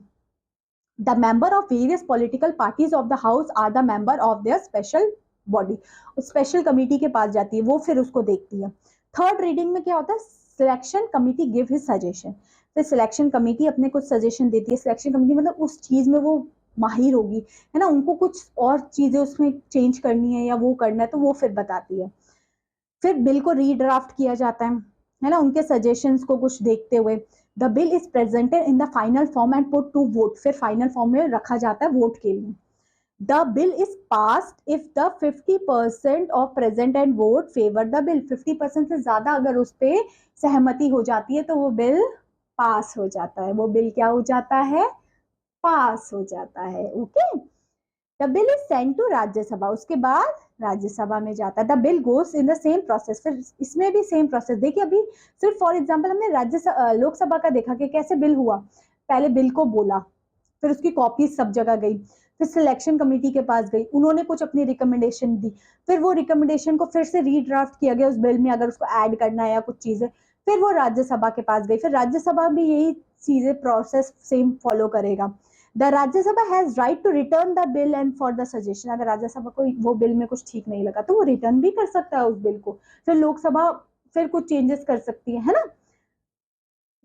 the member of various political parties of the house are the member of their special body, special committee के पास जाती है, वो फिर उसको देखती है। थर्ड रीडिंग में क्या होता है? Selection committee give his suggestion, फिर सिलेक्शन कमिटी अपने कुछ सजेशन देती है, सिलेक्शन कमिटी मतलब उस चीज में वो माहिर होगी, है ना, उनको कुछ और चीजें उसमें चेंज करनी है या वो करना है तो वो फिर बताती है। फिर बिल को रीड्राफ्ट किया जाता है ना, उनके सजेशंस को कुछ देखते हुए। The bill is presented in the final form and put to vote, फिर फाइनल फॉर्म में रखा जाता है वोट के लिए। The bill is passed if the 50% of present and vote favour the bill, 50% से ज्यादा अगर उस पर सहमति हो जाती है तो वो बिल पास हो जाता है, वो बिल क्या हो जाता है? पास हो जाता है। Okay, the bill is sent to Rajya Sabha, उसके बाद राज्यसभा में जाता है। The bill goes in the same process, फिर इसमें भी सेम प्रोसेस। देखिए अभी सिर्फ फॉर एग्जांपल हमने लोकसभा का देखा कि कैसे बिल हुआ, पहले बिल को बोला, फिर उसकी कॉपी सब जगह गई, फिर सिलेक्शन कमेटी के पास गई, उन्होंने कुछ अपनी रिकमेंडेशन दी, फिर वो रिकमेंडेशन को फिर से रीड्राफ्ट किया गया उस बिल में अगर उसको ऐड करना है या कुछ चीजें, फिर वो राज्यसभा के पास गई, फिर राज्यसभा भी यही चीजें प्रोसेस सेम फॉलो करेगा। The Rajya Sabha has right to return the bill and for the suggestion, अगर राज्यसभा को वो बिल में कुछ ठीक नहीं लगा तो वो रिटर्न भी कर सकता है उस बिल को, फिर लोकसभा फिर कुछ चेंजेस कर सकती है ना।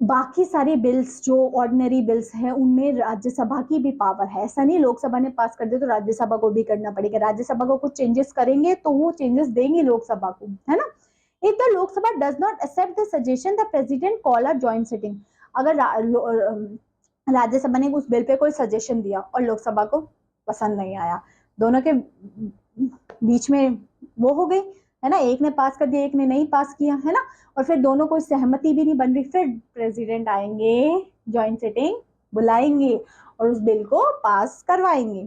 बाकी सारी बिल्स जो ऑर्डिनरी बिल्स हैं उनमें राज्यसभा की भी पावर है, ऐसा नहीं लोकसभा ने पास कर दिया तो राज्यसभा को भी करना पड़ेगा, राज्यसभा को कुछ चेंजेस करेंगे तो वो चेंजेस देंगे लोकसभा को, है ना। If the Lok Sabha does not accept the suggestion the president call a joint sitting, अगर राज्यसभा ने उस बिल पे कोई सजेशन दिया और लोकसभा को पसंद नहीं आया, दोनों के बीच में वो हो गई, है ना, एक ने पास कर दिया एक ने नहीं पास किया, है ना, और फिर दोनों को सहमति भी नहीं बन रही, फिर प्रेसिडेंट आएंगे, जॉइंट सिटिंग बुलाएंगे और उस बिल को पास करवाएंगे।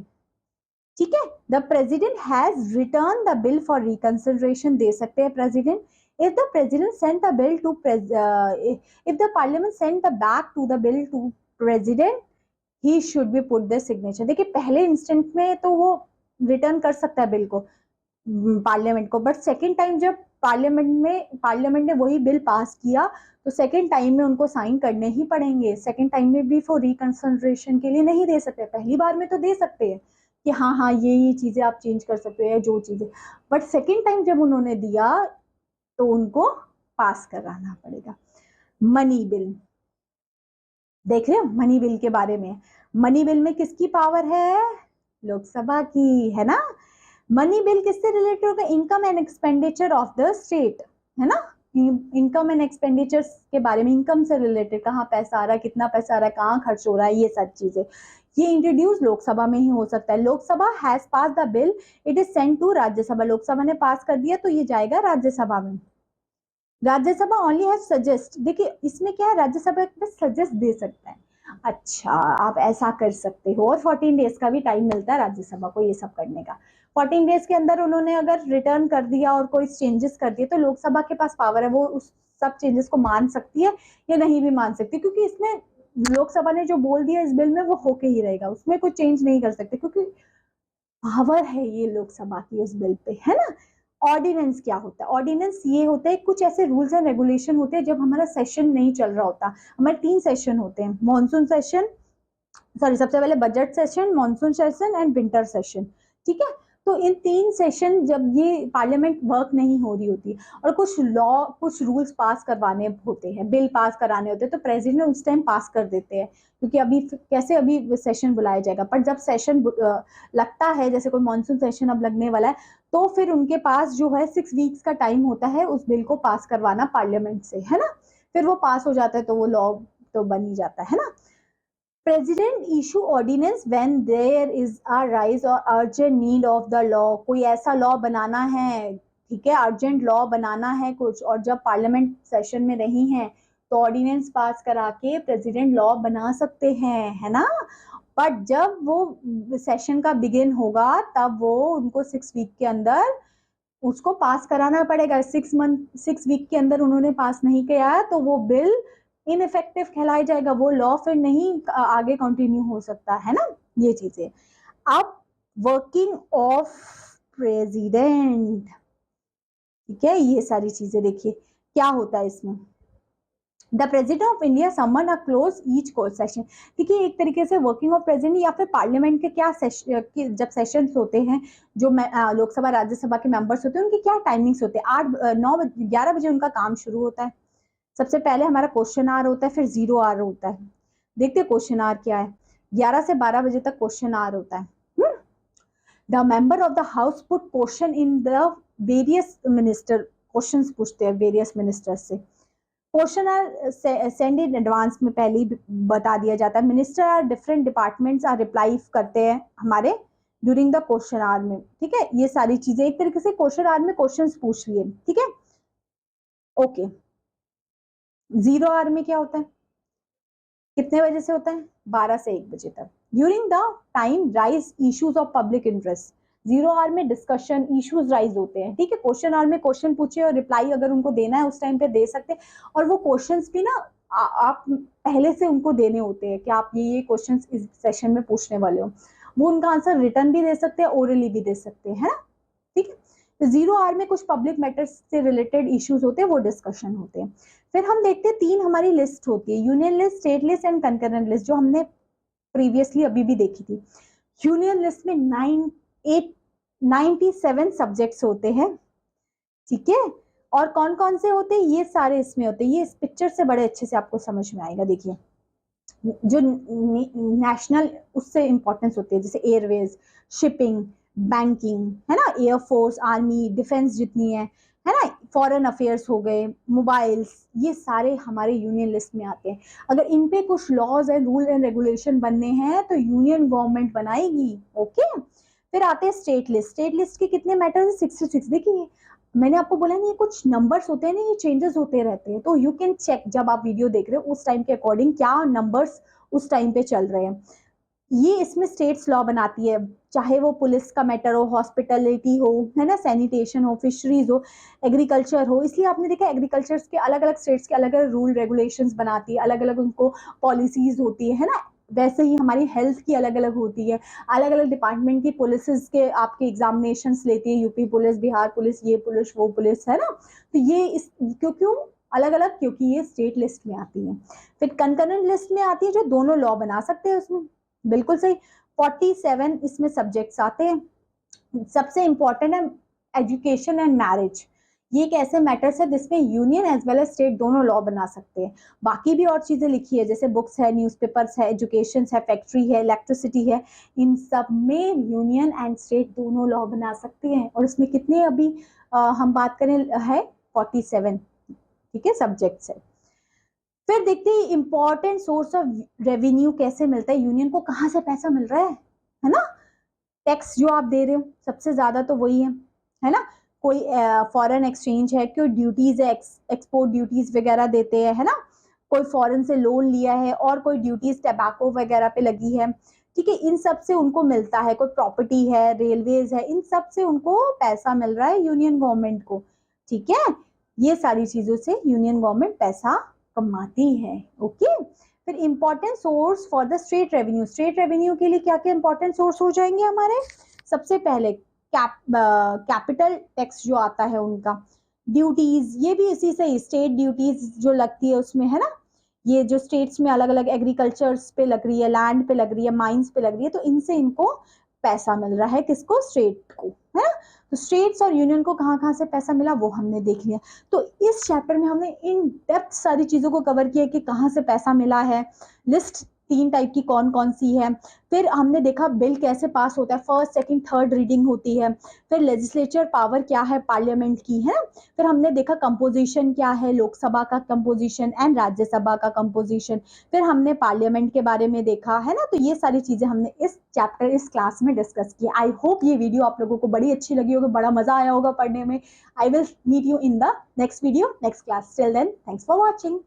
ठीक है, the president has return the bill for reconsideration, दे सकते हैं president. if the president sent the bill to if the parliament sent the back to the bill to president, he should be put the signature। देखिए पहले instant में तो वो return कर सकता है बिल को पार्लियामेंट को, बट सेकेंड टाइम जब पार्लियामेंट ने वही बिल पास किया, तो सेकेंड टाइम में उनको साइन करने ही पड़ेंगे। सेकेंड टाइम में भी फॉर रिकंसिडरेशन के लिए नहीं दे सकते, पहली बार में तो दे सकते हैं कि हाँ हाँ ये चीजें आप चेंज कर सकते हो, जो चीजें, बट सेकेंड टाइम जब उन्होंने दिया तो उनको पास कराना पड़ेगा। मनी बिल देख रहे हो, मनी बिल के बारे में। मनी बिल में किसकी पावर है? लोकसभा की, है ना। मनी बिल किससे रिलेटेड होगा? Income and expenditure of the state, है ना। इनकम एंड एक्सपेंडिचर्स के बारे में, इनकम से रिलेटेड, कहाँ पैसा आ रहा है, कितना पैसा आ रहा है, कहाँ खर्च हो रहा है, ये सब चीजें, ये इंट्रोड्यूस लोकसभा में ही हो सकता है। Lok Sabha has pass the bill, it is sent to Rajya Sabha. Lok Sabha ने पास कर दिया तो ये जाएगा राज्यसभा में। राज्यसभा ओनली हैज सजेस्ट, देखिए इसमें क्या है, राज्यसभा में सजेस्ट दे सकता है, अच्छा आप ऐसा कर सकते हो, और 14 डेज का भी टाइम मिलता है राज्यसभा को ये सब करने का। 14 डेज के अंदर उन्होंने अगर रिटर्न कर दिया और कोई चेंजेस कर दिए तो लोकसभा के पास पावर है, वो उस सब चेंजेस को मान सकती है या नहीं भी मान सकती, क्योंकि इसमें लोकसभा ने जो बोल दिया इस बिल में वो होके ही रहेगा, उसमें कोई चेंज नहीं कर सकते, क्योंकि पावर है ये लोकसभा की उस बिल पे, है ना। ऑर्डिनेंस क्या होता है? ऑर्डिनेंस ये होता है, कुछ ऐसे रूल्स एंड रेगुलेशन होते हैं जब हमारा सेशन नहीं चल रहा होता। हमारे 3 सेशन होते हैं, मॉनसून सेशन, सॉरी सबसे पहले budget session, monsoon session and winter session, ठीक है। तो इन 3 सेशन जब ये पार्लियामेंट वर्क नहीं हो रही होती और कुछ लॉ, कुछ रूल्स पास करवाने होते हैं, बिल पास कराने होते हैं, तो प्रेसिडेंट उस टाइम पास कर देते हैं, क्योंकि अभी कैसे अभी सेशन बुलाया जाएगा, पर जब सेशन लगता है, जैसे कोई मॉनसून सेशन अब लगने वाला है, तो फिर उनके पास जो है 6 वीक्स का टाइम होता है उस बिल को पास करवाना पार्लियामेंट से, है ना। फिर वो पास हो जाता है तो वो लॉ तो बन ही जाता है ना। President issue ordinance when there is a rise और urgent need of the law, कोई ऐसा लॉ बनाना है, ठीक है, अर्जेंट लॉ बनाना है कुछ, और जब पार्लियामेंट सेशन में नहीं है तो ऑर्डिनेंस पास करा के प्रेसिडेंट लॉ बना सकते हैं, है ना। बट जब वो सेशन का बिगिन होगा तब वो उनको 6 वीक के अंदर उसको पास कराना पड़ेगा। 6 वीक के अंदर उन्होंने पास नहीं किया तो वो बिल इनइफेक्टिव कहलाया जाएगा, वो लॉ फिर नहीं आगे कंटिन्यू हो सकता, है ना, ये चीजें। अब वर्किंग ऑफ प्रेसिडेंट, ठीक है, ये सारी चीजें देखिए क्या होता है इसमें। The president of India summon a close each court session, देखिए एक तरीके से वर्किंग ऑफ प्रेसिडेंट या फिर पार्लियामेंट के क्या जब सेशंस होते हैं, जो लोकसभा राज्यसभा के मेंबर्स होते हैं उनके क्या टाइमिंग्स होते हैं, 8 9 11 बजे उनका काम शुरू होता है। सबसे पहले हमारा क्वेश्चन आवर होता है, फिर 0 आवर होता है। देखते हैं क्वेश्चन आवर क्या है। 11 से 12 बजे तक क्वेश्चन आवर होता है। The member of the house put question in the various minister, questions पूछते हैं वेरियस मिनिस्टर से। Question are sent in advance में पहले ही बता दिया जाता है। Minister are different departments are reply करते हैं हमारे ड्यूरिंग द क्वेश्चन आवर में, ठीक है। ये सारी चीजें एक तरीके से क्वेश्चन आवर में क्वेश्चंस पूछ लिए, ठीक है, ओके। 0 आवर में क्या होता है, कितने बजे से होता है? 12 से 1 बजे तक। During the time raise issues of public interest, 0 hour में डिस्कशन इश्यूज राइज होते हैं, ठीक है। क्वेश्चन आवर में क्वेश्चन पूछे और रिप्लाई अगर उनको देना है उस टाइम पे दे सकते हैं, और वो क्वेश्चंस भी ना आप पहले से उनको देने होते हैं कि आप ये क्वेश्चंस इस सेशन में पूछने वाले हो, वो उनका आंसर रिटर्न भी दे सकते हैं, ओरली भी दे सकते हैं, है ना, ठीक है। तो 0 आवर में कुछ पब्लिक मैटर्स से रिलेटेड इश्यूज होते हैं, वो डिस्कशन होते हैं। फिर हम देखते हैं 3 हमारी लिस्ट होती है, union list, state list and concurrent list, जो हमने प्रीवियसली अभी भी देखी थी। यूनियन लिस्ट में 97 सब्जेक्ट्स होते हैं, ठीक है। और कौन कौन से होते हैं? ये सारे इसमें होते हैं, ये इस पिक्चर से बड़े अच्छे से आपको समझ में आएगा। देखिए जो नेशनल उससे इंपॉर्टेंस होती है, जैसे एयरवेज, शिपिंग, बैंकिंग, है ना, एयरफोर्स, आर्मी, डिफेंस जितनी है ना, फॉरेन अफेयर्स हो गए, मोबाइल्स, ये सारे हमारे यूनियन लिस्ट में आते हैं। अगर इन पे कुछ laws and rule and regulation बनने हैं तो यूनियन गवर्नमेंट बनाएगी, ओके। फिर आते हैं स्टेट लिस्ट। स्टेट लिस्ट के कितने मैटर्स? 66। देखिए मैंने आपको बोला ना, ये कुछ नंबर्स होते हैं ना, ये चेंजेस होते रहते हैं, तो यू कैन चेक जब आप वीडियो देख रहे हो उस टाइम के अकॉर्डिंग क्या नंबर्स उस टाइम पे चल रहे हैं। ये इसमें स्टेट्स लॉ बनाती है, चाहे वो पुलिस का मैटर हो, हॉस्पिटलिटी हो, है ना, सैनिटेशन हो, फिशरीज हो, एग्रीकल्चर हो। इसलिए आपने देखा एग्रीकल्चर के अलग अलग स्टेट्स के अलग अलग रूल रेगुलेशंस बनाती है, अलग अलग उनको पॉलिसीज होती है ना। वैसे ही हमारी हेल्थ की अलग अलग होती है, अलग अलग डिपार्टमेंट की पुलिस के आपके एग्जामिनेशन लेती है, यूपी पुलिस, बिहार पुलिस, ये पुलिस वो पुलिस, है ना। तो ये इस क्यों अलग अलग, क्योंकि ये स्टेट लिस्ट में आती है। फिर कंकरेंट लिस्ट में आती है जो दोनों लॉ बना सकते हैं उसमें, बिल्कुल सही। 47 इसमें सब्जेक्ट्स आते हैं। सबसे इंपॉर्टेंट है एजुकेशन एंड मैरिज। ये एक ऐसे मैटर्स है जिसमें union as well as state दोनों लॉ बना सकते हैं। बाकी भी और चीजें लिखी है जैसे बुक्स है, न्यूज़पेपर्स है, एजुकेशन है, फैक्ट्री है, इलेक्ट्रिसिटी है, इन सब में यूनियन एंड स्टेट दोनों लॉ बना सकते हैं। और इसमें कितने अभी हम बात करें है 47, ठीक है, सब्जेक्ट्स है। फिर देखते हैं इंपॉर्टेंट सोर्स ऑफ रेवेन्यू कैसे मिलता है, यूनियन को कहाँ से पैसा मिल रहा है ना। टैक्स जो आप दे रहे हो सबसे ज्यादा तो वही है ना। कोई फॉरेन एक्सचेंज है, कोई ड्यूटीज है, एक्सपोर्ट ड्यूटीज वगैरह देते हैं, है ना। कोई फॉरेन से लोन लिया है और कोई ड्यूटीज टैबाको वगैरह पे लगी है, ठीक है, इन सब से उनको मिलता है। कोई प्रॉपर्टी है, रेलवेज है, इन सब से उनको पैसा मिल रहा है यूनियन गवर्नमेंट को, ठीक है। ये सारी चीजों से यूनियन गवर्नमेंट पैसा कमाती है, ओके। फिर important source for the state revenue, state revenue के लिए क्या क्या इंपॉर्टेंट सोर्स हो जाएंगे हमारे। सबसे पहले कैपिटल टैक्स जो आता है उनका, ड्यूटीज, ये भी इसी से स्टेट ड्यूटीज जो लगती है उसमें, है ना। ये जो स्टेट्स में अलग अलग एग्रीकल्चर्स पे लग रही है, लैंड पे लग रही है, माइंस पे लग रही है, तो इनसे इनको पैसा मिल रहा है, किसको, स्टेट को, है ना। तो स्टेट्स और यूनियन को कहाँ कहाँ से पैसा मिला वो हमने देख लिया। तो इस चैप्टर में हमने इन डेप्थ सारी चीजों को कवर किया कि कहाँ से पैसा मिला है। लिस्ट 3 टाइप की कौन कौन सी है। फिर हमने देखा बिल कैसे पास होता है, फर्स्ट सेकंड थर्ड रीडिंग होती है। फिर लेजिस्लेचर पावर क्या है पार्लियामेंट की, है। फिर हमने देखा कंपोजिशन क्या है, लोकसभा का कंपोजिशन एंड राज्यसभा का कंपोजिशन। फिर हमने पार्लियामेंट के बारे में देखा, है ना। तो ये सारी चीजें हमने इस चैप्टर, इस क्लास में डिस्कस की। आई होप ये वीडियो आप लोगों को बड़ी अच्छी लगी होगी, बड़ा मजा आया होगा पढ़ने में। I will meet you in the next video, next class. Till then, thanks for watching.